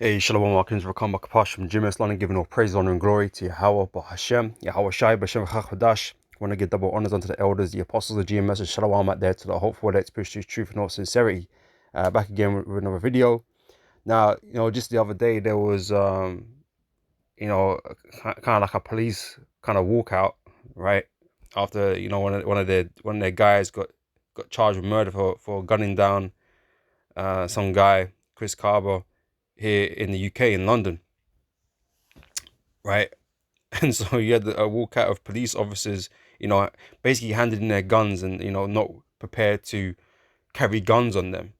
Hey, Shalom Watkins, Rakam Bakapash from Jim London, giving all praise, honor, and glory to Yahweh, Bahashem, Yahweh Shai, Bashem Chachadash. Want to give double honors unto the elders, the apostles of GMS, and Shalom out there to the hopeful that spiritual truth and all sincerity. Back again with another video. Now, just the other day there was, kind of like a police kind of walkout, right? After one of their guys got charged with murder for gunning down some guy, Chris Carver, here in the UK in London, right? And so you had a walkout of police officers, basically handed in their guns and, not prepared to carry guns on them,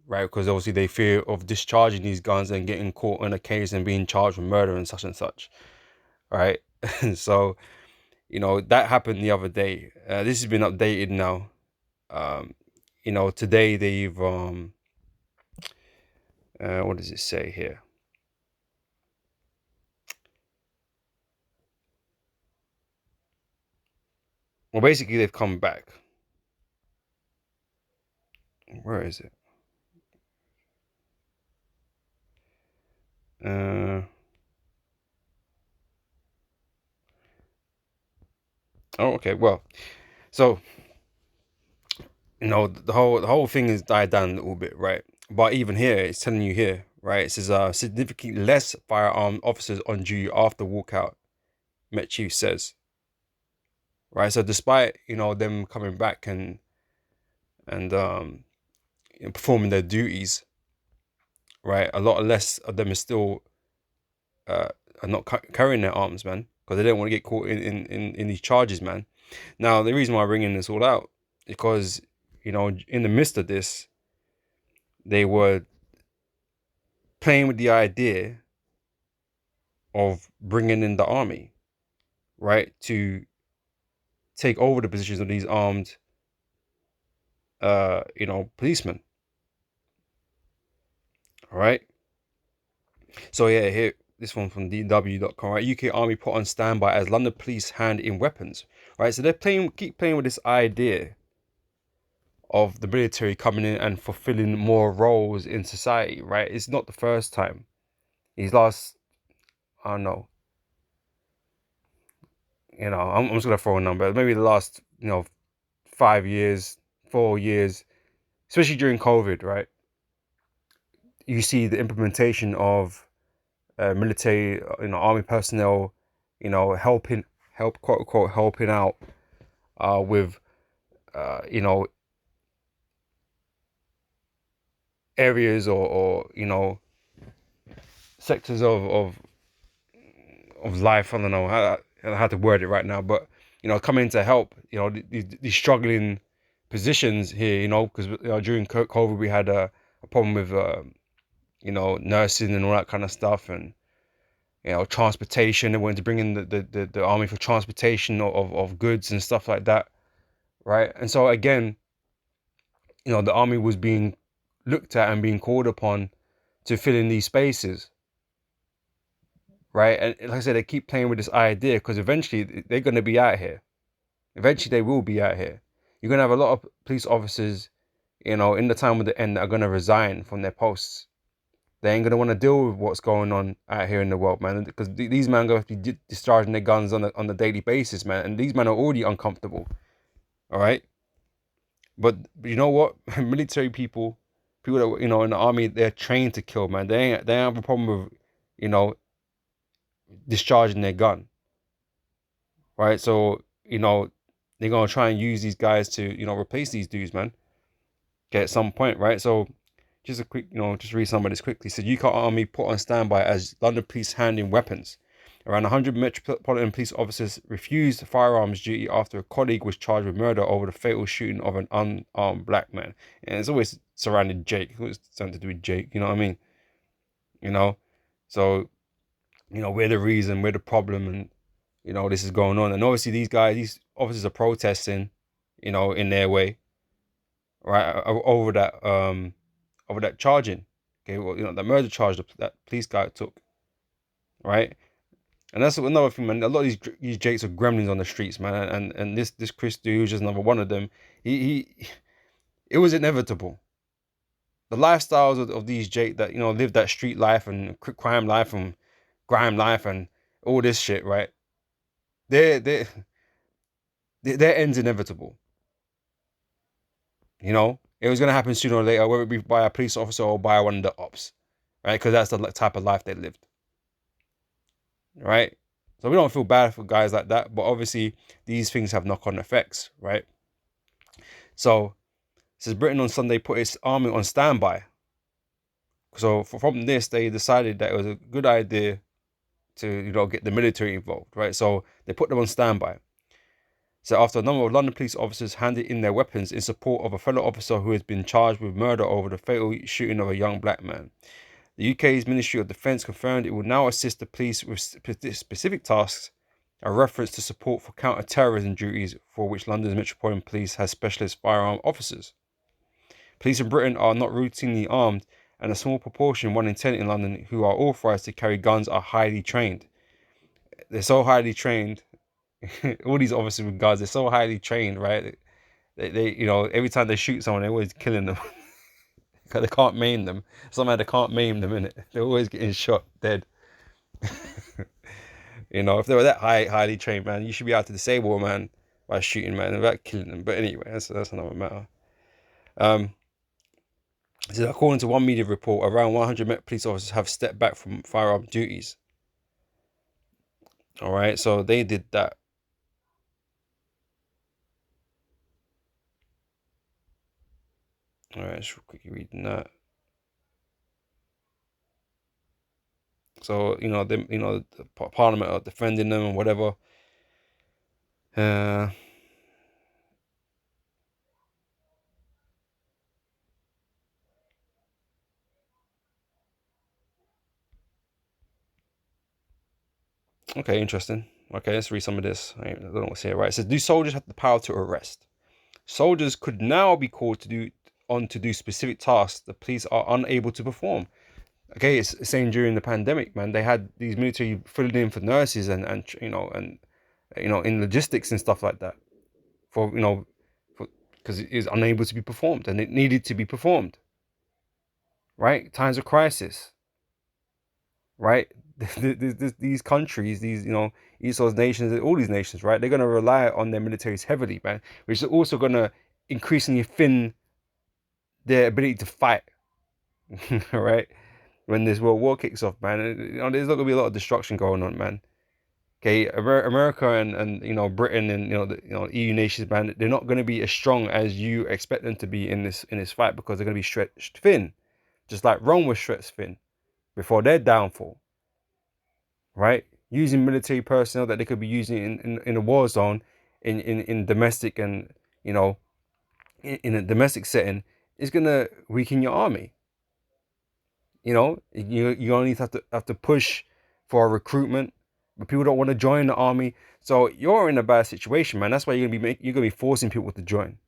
right? Because obviously they fear of discharging these guns and getting caught in a case and being charged with murder and such, right? And so, that happened the other day. This has been updated now. Today they've, what does it say here? Well, basically they've come back. Where is it? Oh, okay. Well, so the whole thing has died down a little bit, right? But even here, it's telling you here, right? It says significantly less firearm officers on duty after walkout, Met Chief says. Right. So despite them coming back and performing their duties, right, a lot less of them are still are not carrying their arms, man, because they don't want to get caught in these charges, man. Now the reason why I'm bringing this all out is because in the midst of this, they were playing with the idea of bringing in the army, right, to take over the positions of these armed, policemen. All right. So yeah, here, this one from DW.com, right? UK Army put on standby as London police hand in weapons, right? So they're keep playing with this idea of the military coming in and fulfilling more roles in society, right? It's not the first time. These last, I don't know, I'm just gonna throw a number. Maybe the last, 5 years, 4 years, especially during COVID, right? You see the implementation of military, army personnel, quote unquote, helping out with, areas or sectors of life. I don't know how to word it right now, but coming to help, these struggling positions here, because during COVID we had a problem with nursing and all that kind of stuff, and transportation. They wanted to bring in the army for transportation of goods and stuff like that, right? And so again, the army was being looked at and being called upon to fill in these spaces, right? And like I said, they keep playing with this idea because eventually they're going to be out here. Eventually they will be out here. You're going to have a lot of police officers, in the time of the end, that are going to resign from their posts. They ain't going to want to deal with what's going on out here in the world, man, because these men are going to be discharging their guns on the daily basis, man, and these men are already uncomfortable, all right? But you know what? Military people that in the army, they're trained to kill, man. They don't have a problem with, discharging their gun, right? So they're gonna try and use these guys to replace these dudes, man. Okay, at some point, right? So just a quick, just read some of this quickly. So UK Army put on standby as London police hand in weapons. Around 100 Metropolitan Police officers refused firearms duty after a colleague was charged with murder over the fatal shooting of an unarmed black man. And it's always surrounded Jake. It's always something to do with Jake, you know what I mean? So, we're the reason, we're the problem, and, this is going on. And obviously these officers are protesting, in their way, right, over that charging. Okay, well, that murder charge that police guy took, right? And that's another thing, man. A lot of these Jakes are gremlins on the streets, man. And this Chris dude, who's just another one of them. It was inevitable. the lifestyles of these Jake that, you know, live that street life and crime life and grime life and all this shit, right? Their end's inevitable. You know, it was gonna happen sooner or later, whether it be by a police officer or by one of the ops, right? Because that's the type of life they lived, right? So we don't feel bad for guys like that, but obviously these things have knock-on effects, right? So it says Britain on Sunday put its army on standby. So from this, they decided that it was a good idea to, you know, get the military involved, right? So they put them on standby. So after a number of London police officers handed in their weapons in support of a fellow officer who has been charged with murder over the fatal shooting of a young black man, the UK's Ministry of Defence confirmed it will now assist the police with specific tasks, a reference to support for counter-terrorism duties for which London's Metropolitan Police has specialist firearm officers. Police in Britain are not routinely armed, and a small proportion, 1 in 10 in London, who are authorised to carry guns are highly trained. They're so highly trained. All these officers with guns, they're so highly trained, right? They you know, every time they shoot someone, they're always killing them. Because they can't maim them. Somehow they can't maim them, innit? They're always getting shot dead. You know, if they were that highly trained, man, you should be able to disable a man by shooting, man, without killing them. But anyway, that's another matter. So according to one media report, around 100 Met police officers have stepped back from firearm duties. All right, so they did that. All right, just quickly reading that. So you know, them, you know, the Parliament are defending them and whatever. Okay, interesting. Okay, let's read some of this. I don't know what's here, right? It says, do soldiers have the power to arrest? Soldiers could now be called to do specific tasks the police are unable to perform. Okay, it's saying during the pandemic, man, they had these military filling in for nurses and you know, and you know, in logistics and stuff like that, for, you know, because it is unable to be performed and it needed to be performed, right? Times of crisis, right? These countries, these, you know, East those nations, all these nations, right? They're going to rely on their militaries heavily, man, which is also going to increasingly thin their ability to fight, right? When this world war kicks off, man, you know, there's not going to be a lot of destruction going on, man. Okay, America and you know, Britain and, you know, the, you know, EU nations, man, they're not going to be as strong as you expect them to be in this fight, because they're going to be stretched thin, just like Rome was stretched thin before their downfall, right? Using military personnel that they could be using in a war zone, in domestic and, you know, in a domestic setting, is going to weaken your army. You know, you only have to push for a recruitment, but people don't want to join the army. So you're in a bad situation, man. That's why you're gonna be forcing people to join.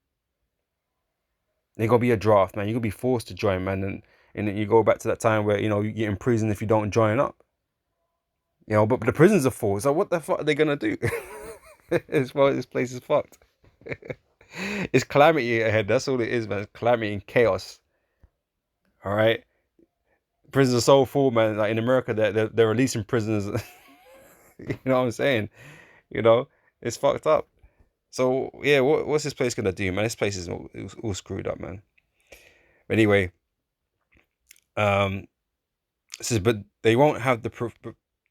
There's gonna be a draft, man. You're gonna be forced to join, man, and then you go back to that time where, you know, you get in prison if you don't join up. You know, but the prisons are full. So what the fuck are they gonna do? As well, this place is fucked. It's calamity ahead. That's all it is, man. It's calamity and chaos. All right. Prisons are so full, man. Like in America, they're releasing prisoners. You know what I'm saying? You know, it's fucked up. So yeah, what's this place gonna do, man? This place is all screwed up, man. But anyway, it says, but they won't have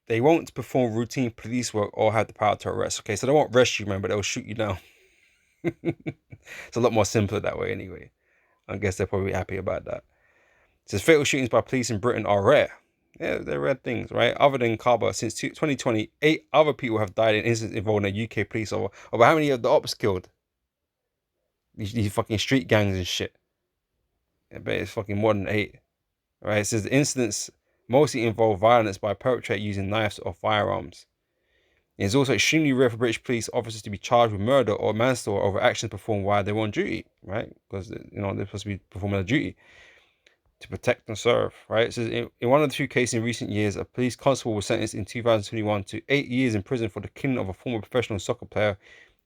they won't perform routine police work or have the power to arrest. Okay, so they won't arrest you, man, but they'll shoot you down. It's a lot more simpler that way, anyway. I guess they're probably happy about that. It says fatal shootings by police in Britain are rare. Yeah, they're rare things, right? Other than Kaba, since 2020, 8 other people have died in incidents involving a UK police over how many of the ops killed? These fucking street gangs and shit. I bet it's fucking more than 8. Right? It says the incidents mostly involve violence by perpetrators using knives or firearms. It is also extremely rare for British police officers to be charged with murder or manslaughter over actions performed while they were on duty, right? Because, you know, they're supposed to be performing a duty to protect and serve, right? It says in one of the 2 cases in recent years, a police constable was sentenced in 2021 to 8 years in prison for the killing of a former professional soccer player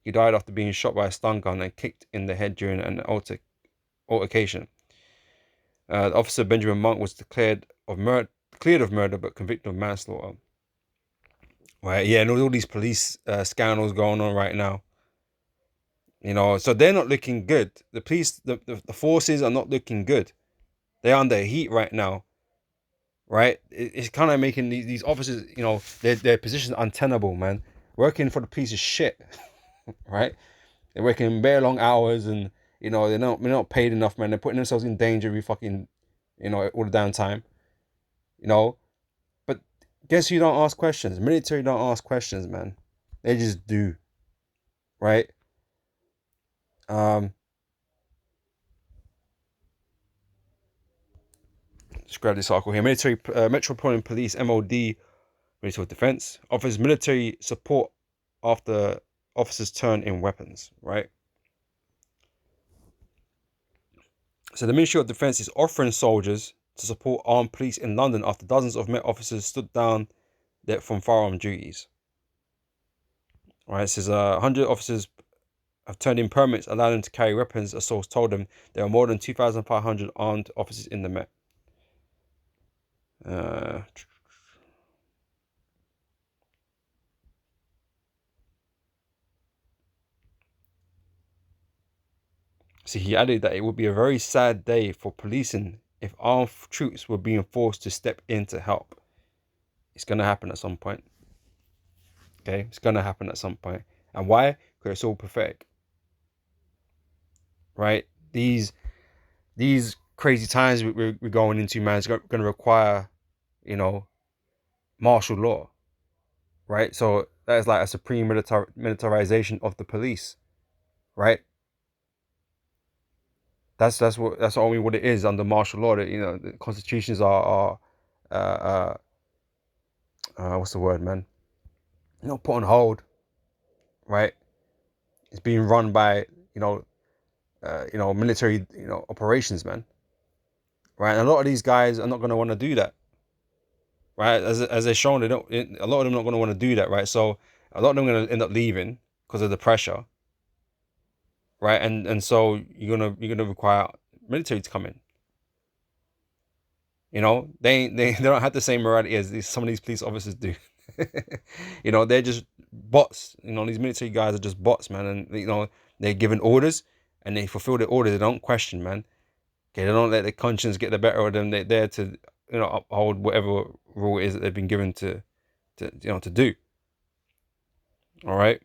who died after being shot by a stun gun and kicked in the head during an altercation. Officer Benjamin Monk was cleared of murder, but convicted of manslaughter. Right? Yeah, and all these police scandals going on right now. So they're not looking good. The police, the forces are not looking good. They're under heat right now. Right? It's kind of making these officers, their positions untenable, man. Working for the police is shit. Right? They're working bare long hours, and they're not paid enough, man. They're putting themselves in danger every fucking, all the damn time. But guess who don't ask questions? Military don't ask questions, man. They just do, right? Just grab this article here. Metropolitan Police (MOD), Ministry of Defense, offers military support after officers turn in weapons, right? So the Ministry of Defense is offering soldiers to support armed police in London after dozens of Met officers stood down from firearm duties. All right, it says 100 officers have turned in permits allowing them to carry weapons. A source told them there are more than 2,500 armed officers in the Met. So he added that it would be a very sad day for policing if armed troops were being forced to step in to help. It's going to happen at some point. Okay, it's going to happen at some point. And why? Because it's all pathetic. Right? These crazy times we're going into, man, is going to require, martial law. Right? So that is like a supreme militarization of the police. Right? That's only what it is under martial law. That the constitutions are what's the word, man? Put on hold, right? It's being run by military operations, man. Right? And a lot of these guys are not going to want to do that, right? As they're shown, they don't. A lot of them are not going to want to do that, right? So a lot of them are going to end up leaving because of the pressure, right? And so you're gonna require military to come in. They don't have the same morality as some of these police officers do. They're just bots. These military guys are just bots, man. And they're given orders and they fulfill the orders. They don't question, man. Okay, they don't let their conscience get the better of them. They're there to uphold whatever rule it is that they've been given to do. All right.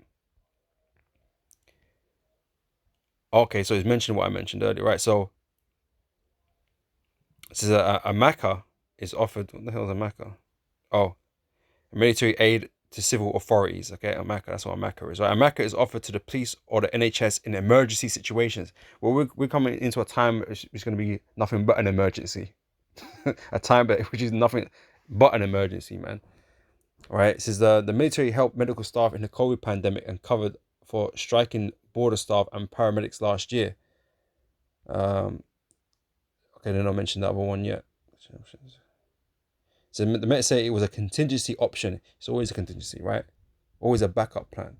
Okay, so he's mentioned what I mentioned earlier, right? So this is a MACA is offered. What the hell is a MACA? Oh, military aid to civil authorities. Okay, a MACA, that's what a MACA is. Right? A MACA is offered to the police or the NHS in emergency situations. Well, we're coming into a time which is going to be nothing but an emergency. A time which is nothing but an emergency, man. All right, it says the military helped medical staff in the COVID pandemic and covered for striking border staff and paramedics last year. Okay, they don't mention the other one yet. So the Met say it was a contingency option. It's always a contingency, right? Always a backup plan.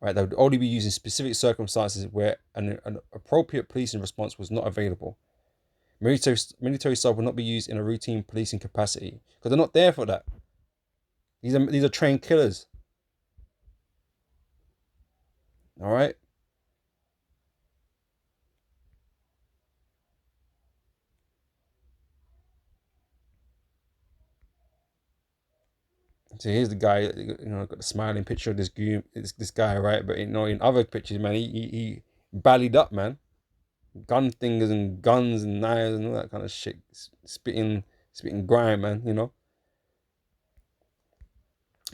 Right? That would only be used in specific circumstances where an appropriate policing response was not available. Military staff will not be used in a routine policing capacity because they're not there for that. These are trained killers. All right. So here's the guy, got the smiling picture of this guy, right? But in other pictures, man, he ballied up, man. Gun fingers and guns and knives and all that kind of shit, spitting grime, man.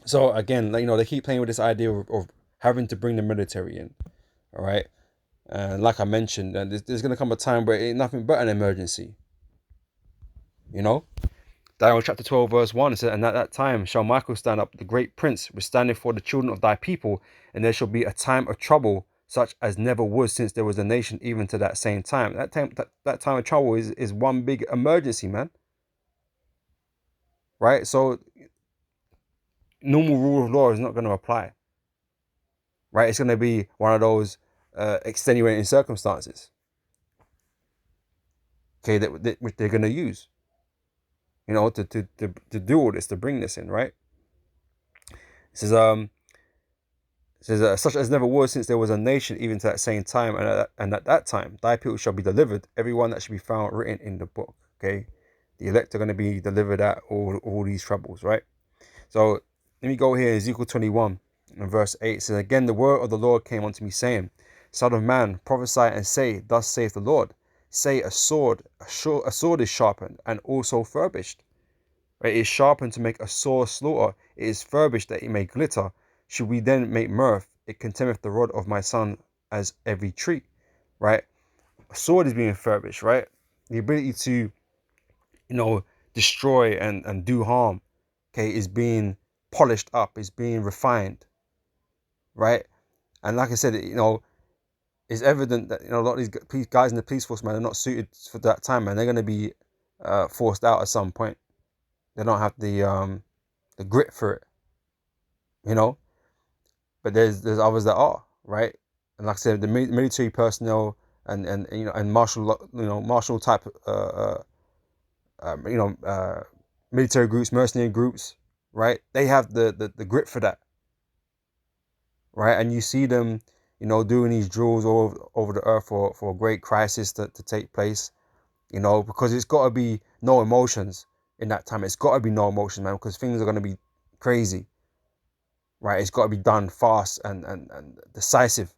So again, they keep playing with this idea of having to bring the military in, all right. And like I mentioned, there's gonna come a time where it ain't nothing but an emergency. Daniel chapter 12 verse 1 says, and at that time shall Michael stand up, the great prince, withstanding for the children of thy people, and there shall be a time of trouble such as never was since there was a nation even to that same time. That time of trouble is one big emergency, man. Right? So normal rule of law is not going to apply. Right? It's going to be one of those extenuating circumstances. Okay, that which they're gonna use, to do all this, to bring this in, right? It says such as never was since there was a nation, even to that same time, and at that time, thy people shall be delivered, every one that should be found written in the book. Okay, the elect are going to be delivered at all these troubles, right? So let me go here, Ezekiel 21 and verse 8. It says, again, the word of the Lord came unto me, saying, Son of man, prophesy and say, thus saith the Lord, say a sword is sharpened and also furbished. Right? It is sharpened to make a sore slaughter. It is furbished that it may glitter. Should we then make mirth? It contemneth the rod of my son as every tree. Right? A sword is being furbished, right? The ability to, destroy and do harm, okay, is being polished up, is being refined, right? And like I said, it's evident that a lot of these guys in the police force, man, are not suited for that time, man. They're going to be forced out at some point. They don't have the grit for it, you know. But there's others that are, right. And like I said, the military personnel and martial type military groups, mercenary groups, right? They have the grit for that, right? And you see them, doing these drills all over the earth for a great crisis to take place, because it's got to be no emotions in that time. It's got to be no emotions, man, because things are going to be crazy, right? It's got to be done fast and decisive,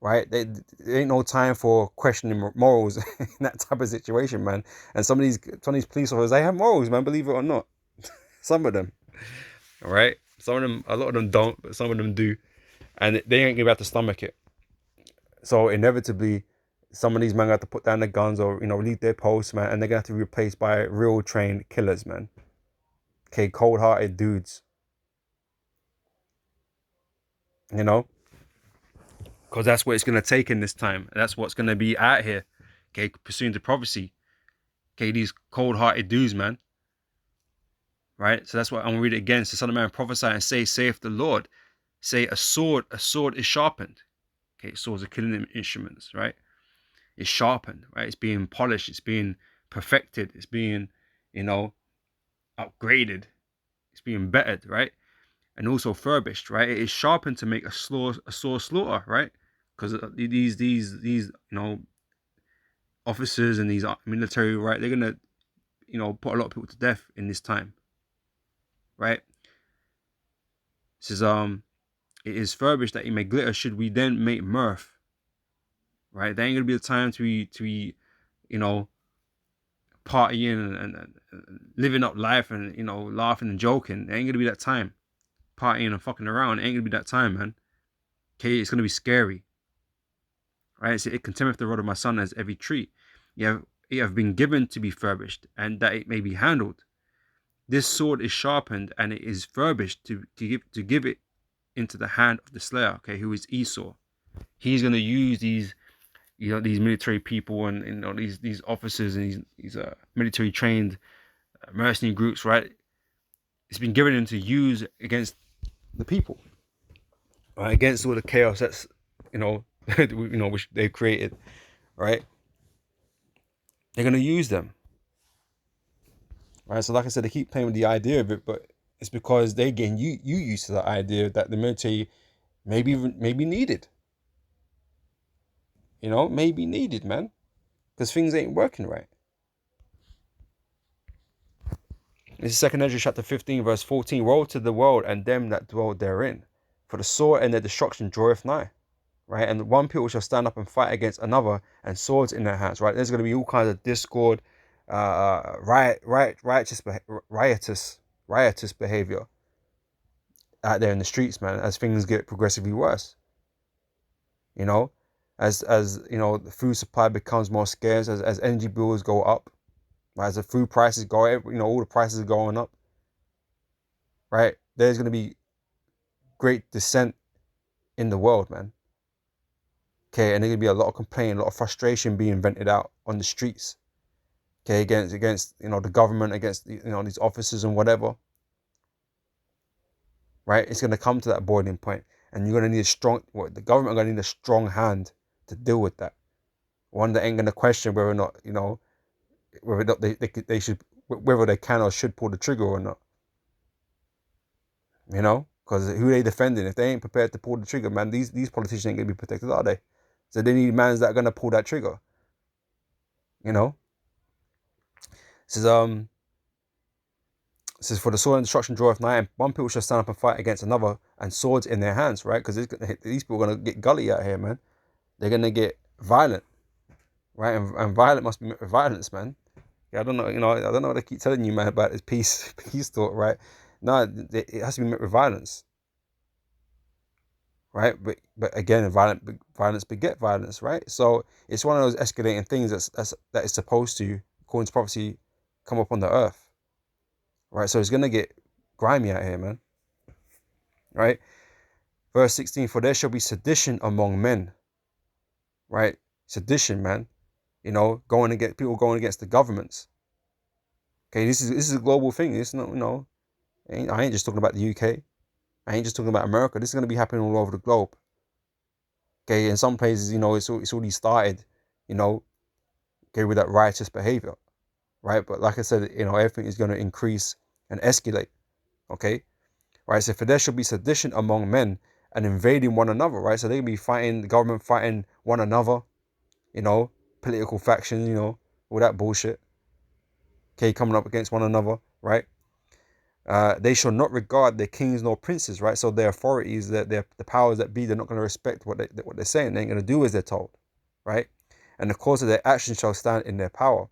right? There ain't no time for questioning morals in that type of situation, man. And some of these police officers, they have morals, man, believe it or not. Some of them, all right? Some of them, a lot of them don't, but some of them do. And they ain't gonna be able to stomach it. So inevitably, some of these men have to put down their guns or, leave their posts, man, and they're gonna have to be replaced by real trained killers, man. Okay, cold-hearted dudes. Because that's what it's gonna take in this time. And that's what's gonna be out here. Okay, pursuing the prophecy. Okay, these cold-hearted dudes, man. Right? So that's what I'm gonna read it again. So, Son of man, prophesy and say, saith the Lord. Say a sword is sharpened. Okay, swords are killing instruments, right? It's sharpened, right? It's being polished, it's being perfected, it's being, upgraded, it's being bettered, right? And also furbished, right? It is sharpened to make a sore slaughter, right? Because these officers and these military, right? They're gonna, put a lot of people to death in this time, right? This is it is furbished that it may glitter. Should we then make mirth? Right? There ain't gonna be the time to be, partying and living up life and laughing and joking. There ain't gonna be that time. Partying and fucking around. It ain't gonna be that time, man. Okay, it's gonna be scary. Right? So it contemneth the rod of my son as every tree. You have been given to be furbished, and that it may be handled. This sword is sharpened and it is furbished to give it into the hand of the slayer, okay, who is Esau. He's gonna use these these military people and these officers and these military trained mercenary groups, right? It's been given into use against the people, right? Against all the chaos that's which they've created, right? They're gonna use them, right? So like I said, they keep playing with the idea of it, but it's because they're getting you used to the idea that the military maybe needed, maybe needed, man, because things ain't working right. This is 2 Ezra chapter 15, verse 14. Woe to the world and them that dwell therein, for the sword and their destruction draweth nigh. Right? And one people shall stand up and fight against another, and swords in their hands. Right? There's going to be all kinds of discord, riotous behavior out there in the streets, man, as things get progressively worse. As the food supply becomes more scarce, as energy bills go up, right? As the food prices go, all the prices are going up, right? There's going to be great dissent in the world, man. Okay, and there's going to be a lot of complaining, a lot of frustration being vented out on the streets. Okay, against the government, against these officers and whatever. Right? It's going to come to that boiling point, and you're going to need the government are going to need a strong hand to deal with that. One that ain't going to question whether or not whether they should, whether they can or should pull the trigger or not. You know, because who they defending? If they ain't prepared to pull the trigger, man, these politicians ain't gonna be protected, are they? So they need mans that are gonna pull that trigger. You know, this is This is for the sword and destruction draweth nigh, and one people shall stand up and fight against another, and swords in their hands, right? Because these people are gonna get gully out here, man. They're gonna get violent, right? And violent must be met with violence, man. Yeah, I don't know, I don't know what they keep telling you, man, about this peace talk, right? No, it has to be met with violence, right? But again, violence beget violence, right? So it's one of those escalating things that is supposed to, according to prophecy, come upon the earth. Right, so it's gonna get grimy out here, man. Right, verse 16: for there shall be sedition among men. Right, sedition, man. People going against the governments. Okay, this is a global thing. It's not, I ain't just talking about the UK. I ain't just talking about America. This is gonna be happening all over the globe. Okay, in some places, it's already started. Okay, with that righteous behavior, right? But like I said, everything is gonna increase and escalate. Okay. Right, so for there shall be sedition among men and invading one another, right? So they'll be fighting, the government fighting one another, political factions, all that bullshit. Okay, coming up against one another, right? They shall not regard their kings nor princes, right? So their authorities, the powers that be, they're not going to respect what they're saying. They ain't going to do as they're told, right? And the cause of their action shall stand in their power.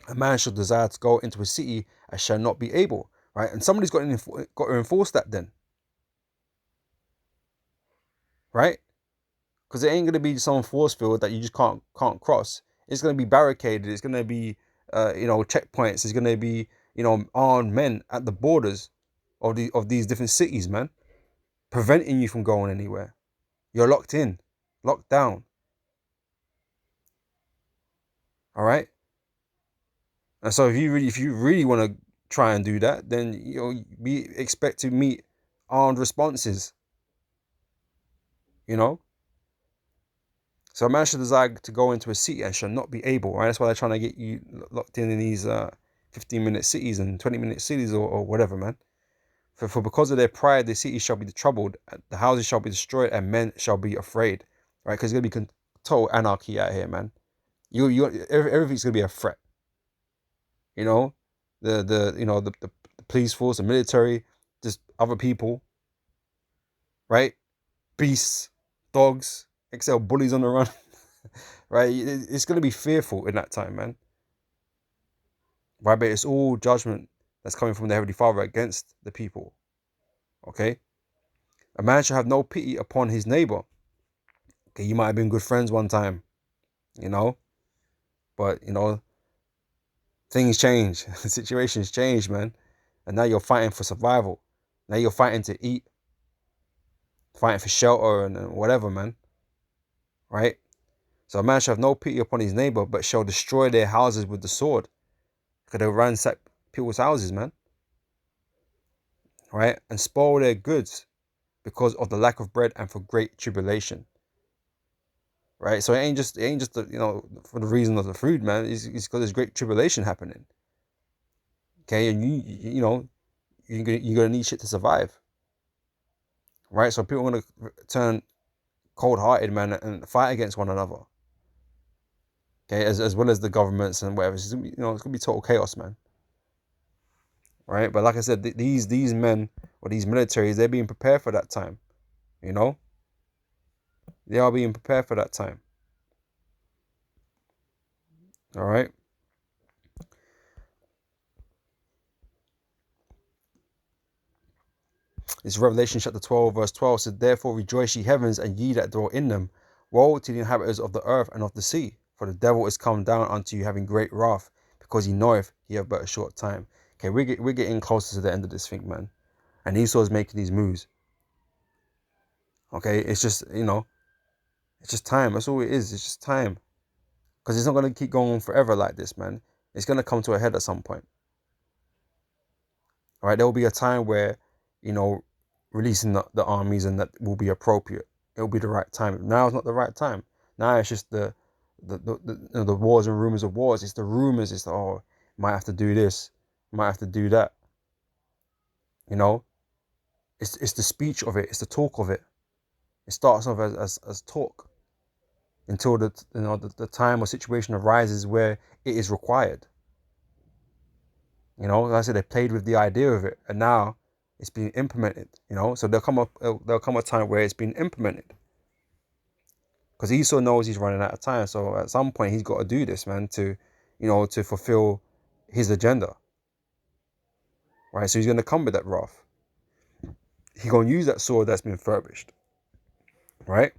A man shall desire to go into a city and shall not be able, right? And somebody's got to enforce that then. Right? Because it ain't going to be some force field that you just can't cross. It's going to be barricaded. It's going to be, checkpoints. It's going to be, armed men at the borders of these different cities, man, preventing you from going anywhere. You're locked in, locked down. All right. And so if you really want to try and do that, then expect to meet armed responses. So a man shall desire to go into a city and shall not be able, right? That's why they're trying to get you locked in these 15-minute cities and 20-minute cities or whatever, man. For because of their pride, the city shall be troubled, the houses shall be destroyed, and men shall be afraid, right? Because it's going to be total anarchy out here, man. Everything's going to be a threat. The police force, the military, just other people, right? Beasts, dogs, XL bullies on the run. Right? It's going to be fearful in that time, man. Right? But it's all judgment that's coming from the Heavenly Father against the people. Okay? A man shall have no pity upon his neighbor. Okay, you might have been good friends one time, but, things change. Situations change, man. And now you're fighting for survival. Now you're fighting to eat, fighting for shelter and whatever, man. Right? So a man shall have no pity upon his neighbor, but shall destroy their houses with the sword. Because they'll ransack people's houses, man. Right? And spoil their goods because of the lack of bread and for great tribulation. Right? So it ain't just for the reason of the food, man. It's because there's great tribulation happening. Okay, and you're gonna need shit to survive. Right? So people are gonna turn cold-hearted, man, and fight against one another. Okay, as well as the governments and whatever. It's gonna be total chaos, man. Right? But like I said, these men or these militaries, they're being prepared for that time. They are being prepared for that time. All right. It's Revelation chapter 12, verse 12. Said, therefore rejoice ye heavens, and ye that dwell in them. Woe to the inhabitants of the earth and of the sea, for the devil is come down unto you, having great wrath, because he knoweth he have but a short time. Okay, we're getting closer to the end of this thing, man. And Esau's making these moves. Okay, it's just, it's just time. That's all it is. It's just time. Because it's not going to keep going on forever like this, man. It's going to come to a head at some point. All right, there will be a time where, releasing the armies and that will be appropriate. It will be the right time. Now is not the right time. Now it's just the the wars and rumors of wars. It's the rumors. It's the, oh, might have to do this, might have to do that. You know, it's the speech of it. It's the talk of it. It starts off as talk until the time or situation arises where it is required. You know, like I said, they played with the idea of it, and now it's being implemented. You know, so there'll come a time where it's been implemented, because Esau knows he's running out of time. So at some point he's got to do this, man, to, you know, to fulfill his agenda. Right, so he's going to come with that wrath. He's going to use that sword that's been furbished. Right.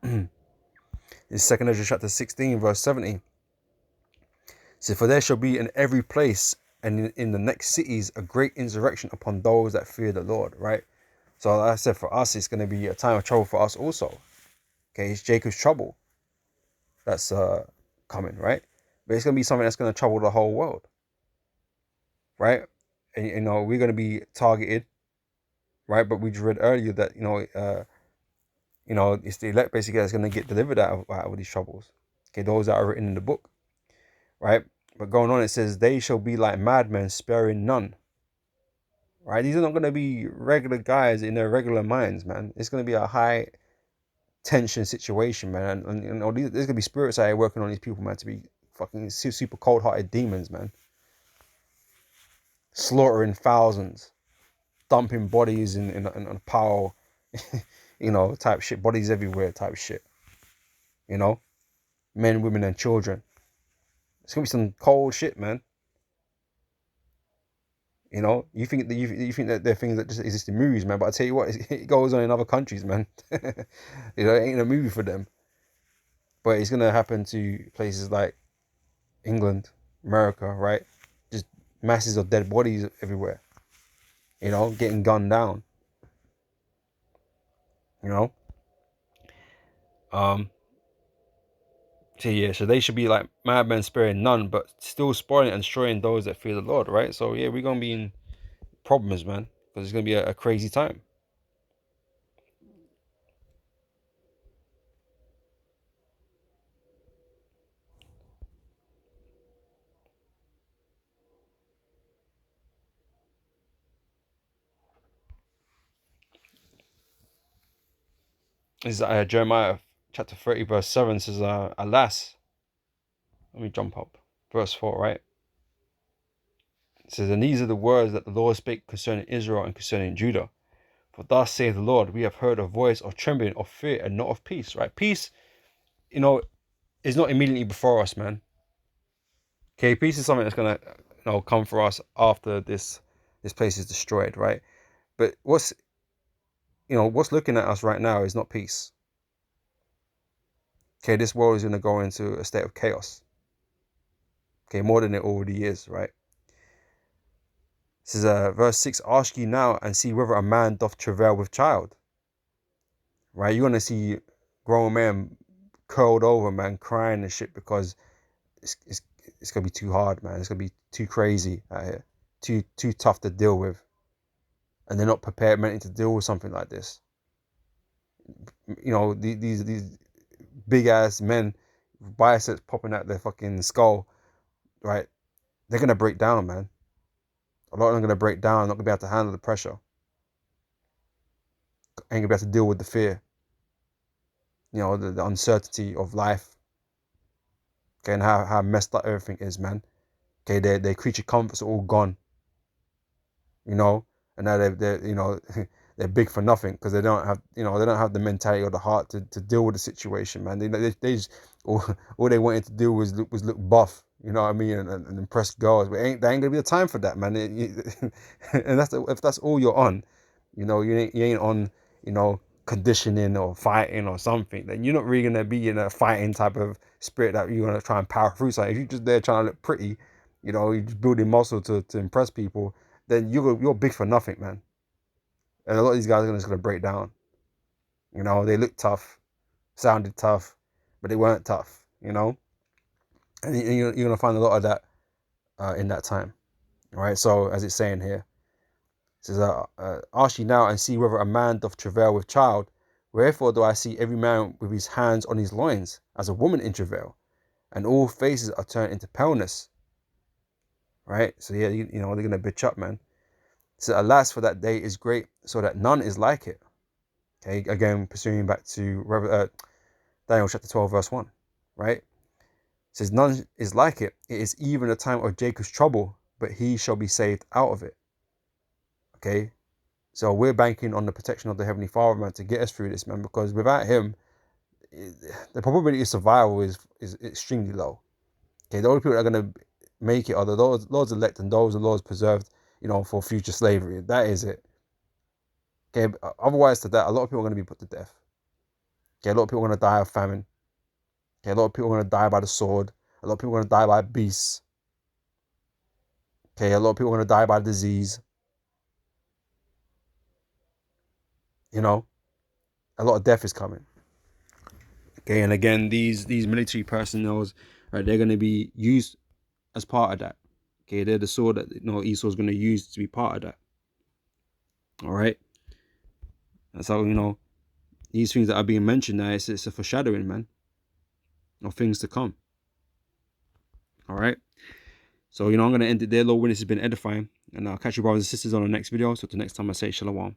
In 2nd Ezra chapter 16 verse 70. So, for there shall be in every place and in the next cities a great insurrection upon those that fear the Lord, right? So, like I said, for us, it's going to be a time of trouble for us also. Okay, it's Jacob's trouble that's coming, right? But it's going to be something that's going to trouble the whole world, right? And, you know, we're going to be targeted, right? But we just read earlier that, you know, it's the elect basically that's going to get delivered out of these troubles. Okay, those that are written in the book, right? But going on, it says, they shall be like madmen, sparing none. Right? These are not going to be regular guys in their regular minds, man. It's going to be a high tension situation, man. And you know, there's going to be spirits out here working on these people, man, to be fucking super cold-hearted demons, man. Slaughtering thousands, dumping bodies in a pile, you know, type shit. Bodies everywhere, type shit. You know, men, women, and children. It's gonna be some cold shit, man. You know, you think that they're things that just exist in movies, man. But I tell you what, it goes on in other countries, man. You know, it ain't a movie for them. But it's gonna happen to places like England, America, right? Just masses of dead bodies everywhere. You know, getting gunned down. You know. So yeah, so they should be like madmen, sparing none, but still spoiling and destroying those that fear the Lord, right? So yeah, we're gonna be in problems, man, because it's gonna be a crazy time. This is Jeremiah chapter 30 verse 7 says, alas, let me jump up, verse 4, right? It says, and these are the words that the Lord spake concerning Israel and concerning Judah. For thus saith the Lord, we have heard a voice of trembling, of fear, and not of peace, right? Peace, you know, is not immediately before us, man. Okay, peace is something that's gonna, you know, come for us after this place is destroyed, right? But what's looking at us right now is not peace. Okay, this world is gonna go into a state of chaos. Okay, more than it already is, right? This is verse 6, ask ye now and see whether a man doth travail with child. Right? You're gonna see grown men curled over, man, crying and shit, because it's gonna be too hard, man. It's gonna be too crazy out here. Too tough to deal with. And they're not prepared mentally to deal with something like this. You know, these big ass men, biceps popping out their fucking skull, right? They're gonna break down, man. A lot of them are gonna break down, not gonna be able to handle the pressure. Ain't gonna be able to deal with the fear. You know, the uncertainty of life. Okay, and how messed up everything is, man. Okay, their creature comforts are all gone. You know, and now they're you know, they're big for nothing because they don't have the mentality or the heart to deal with the situation, man. They just all they wanted to do was look buff, you know what I mean, and impress girls. But there ain't gonna be the time for that, man. And if that's all you're on, you know, you ain't on, you know, conditioning or fighting or something, then you're not really gonna be in a fighting type of spirit that you're gonna try and power through something. If you're just there trying to look pretty, you know, you're just building muscle to impress people, then you're big for nothing, man. And a lot of these guys are just gonna break down. You know, they look tough, sounded tough, but they weren't tough. You know, and you're gonna find a lot of that in that time. All right. So as it's saying here, it says, "Ask ye now and see whether a man doth travail with child, Wherefore do I see every man with his hands on his loins, as a woman in travail, and all faces are turned into paleness. Right? So yeah, you know, they're gonna bitch up, man. So alas, for that day is great, so that none is like it. Okay, again, pursuing back to Daniel chapter 12, verse 1. Right? It says, none is like it. It is even a time of Jacob's trouble, but he shall be saved out of it. Okay? So we're banking on the protection of the Heavenly Father, man, to get us through this, man, because without him, the probability of survival is extremely low. Okay, the only people that are going to make it are the Lord's elect and those the Lord's preserved, you know, for future slavery. That is it. Okay, otherwise to that, a lot of people are going to be put to death. Okay, a lot of people are going to die of famine. Okay, a lot of people are going to die by the sword. A lot of people are going to die by beasts. Okay, a lot of people are going to die by disease. You know, a lot of death is coming. Okay, and again, these military personnel, right, they're going to be used as part of that. Okay, they're the sword that, you know, Esau's going to use to be part of that. All right, that's how, you know, these things that are being mentioned now, it's a foreshadowing, man, of things to come. All right, so, you know, I'm going to end it there. Lord, witness has been edifying, and I'll catch you brothers and sisters on the next video. So till next time, I say shalom.